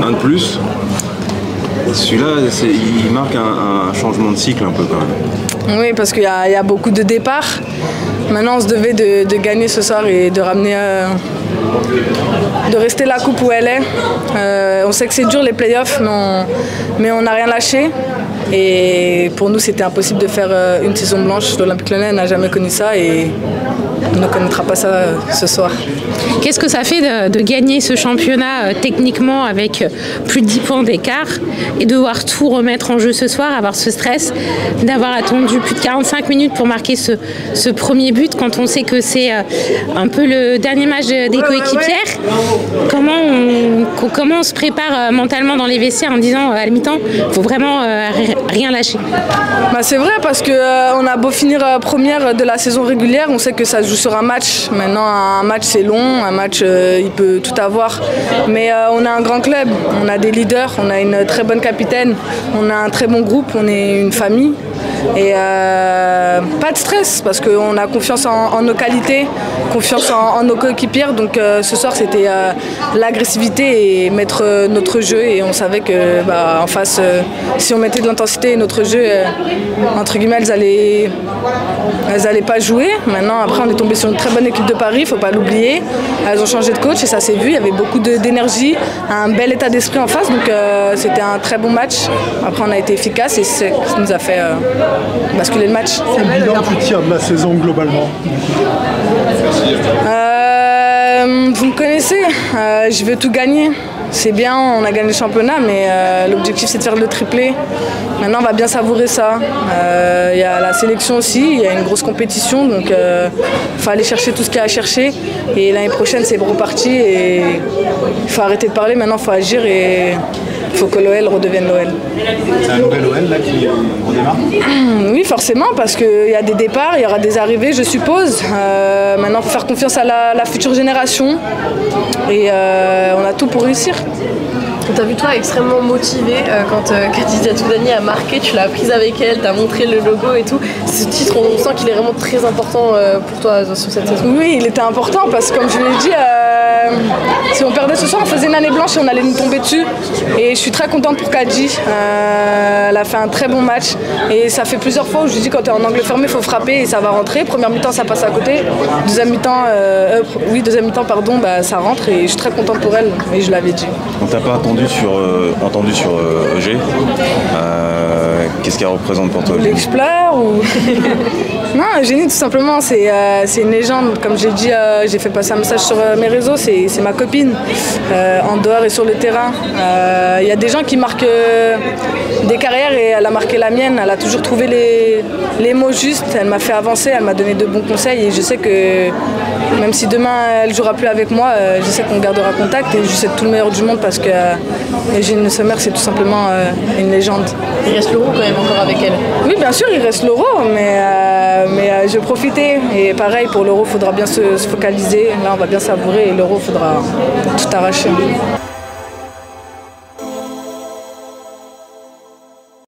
un de plus. Celui-là, il marque un changement de cycle un peu quand même. Oui, parce qu'il y a beaucoup de départs. Maintenant, on se devait de gagner ce soir et de ramener, de rester la coupe où elle est. On sait que c'est dur les playoffs, mais on n'a rien lâché. Et pour nous, c'était impossible de faire une saison blanche. L'Olympique Lyonnais n'a jamais connu ça et on ne connaîtra pas ça ce soir. Qu'est-ce que ça fait de gagner ce championnat techniquement avec plus de 10 points d'écart et devoir tout remettre en jeu ce soir, avoir ce stress, d'avoir attendu plus de 45 minutes pour marquer ce premier but quand on sait que c'est un peu le dernier match des coéquipières. Comment on se prépare mentalement dans les vestiaires en disant à la mi-temps, il faut vraiment rien lâcher? C'est vrai parce qu'on a beau finir première de la saison régulière, on sait que ça se joue sur un match. Maintenant, un match c'est long, un match il peut tout avoir. Mais on a un grand club, on a des leaders, on a une très bonne capitaine, on a un très bon groupe, on est une famille. Et pas de stress parce qu'on a confiance en nos qualités, confiance en nos coéquipières. Donc ce soir c'était l'agressivité et mettre notre jeu. Et on savait que en face, si on mettait de l'intensité et notre jeu, entre guillemets, elles allaient pas jouer. Maintenant après on est tombé sur une très bonne équipe de Paris, il ne faut pas l'oublier. Elles ont changé de coach et ça s'est vu, il y avait beaucoup d'énergie, un bel état d'esprit en face. Donc c'était un très bon match. Après on a été efficace et c'est ce qui nous a fait basculer le match. Quel bilan tu tires de la saison globalement? Vous me connaissez, je veux tout gagner. C'est bien, on a gagné le championnat, mais l'objectif c'est de faire le triplé. Maintenant on va bien savourer ça. Il y a la sélection aussi, il y a une grosse compétition, donc il faut aller chercher tout ce qu'il y a à chercher. Et l'année prochaine c'est reparti et il faut arrêter de parler, maintenant il faut agir et il faut que l'OL redevienne l'OL. C'est un nouvel OL là qui redémarre? Oui, forcément, parce qu'il y a des départs, il y aura des arrivées, je suppose. Maintenant, il faut faire confiance à la future génération et on a tout pour réussir. On t'a vu toi extrêmement motivé quand Khadija Toudani a marqué, tu l'as prise avec elle, t'as montré le logo et tout. Ce titre, on sent qu'il est vraiment très important pour toi sur cette saison. Oui, il était important parce que comme je l'ai dit, si on perdait ce soir, on faisait une année blanche et on allait nous tomber dessus. Et je suis très contente pour Khadji. Elle a fait un très bon match et ça fait plusieurs fois où je lui dis quand tu es en angle fermé, il faut frapper et ça va rentrer. Première mi-temps, ça passe à côté. Deuxième mi-temps, ça rentre et je suis très contente pour elle. Et je l'avais dit. On t'a pas entendu sur EG. Qu'est-ce qu'elle représente pour toi? L'explore ou... Non, Eugénie tout simplement, c'est une légende. Comme j'ai dit, j'ai fait passer un message sur mes réseaux, c'est ma copine, en dehors et sur le terrain. Il y a des gens qui marquent des carrières et elle a marqué la mienne. Elle a toujours trouvé les mots justes, elle m'a fait avancer, elle m'a donné de bons conseils et je sais que même si demain elle ne jouera plus avec moi, je sais qu'on gardera contact et je sais tout le meilleur du monde parce que Eugénie Sommer c'est tout simplement une légende. Il reste l'Euro quand même encore avec elle? Oui bien sûr il reste l'Euro mais je vais profiter et pareil pour l'Euro il faudra bien se focaliser, là on va bien savourer et l'Euro il faudra tout arracher.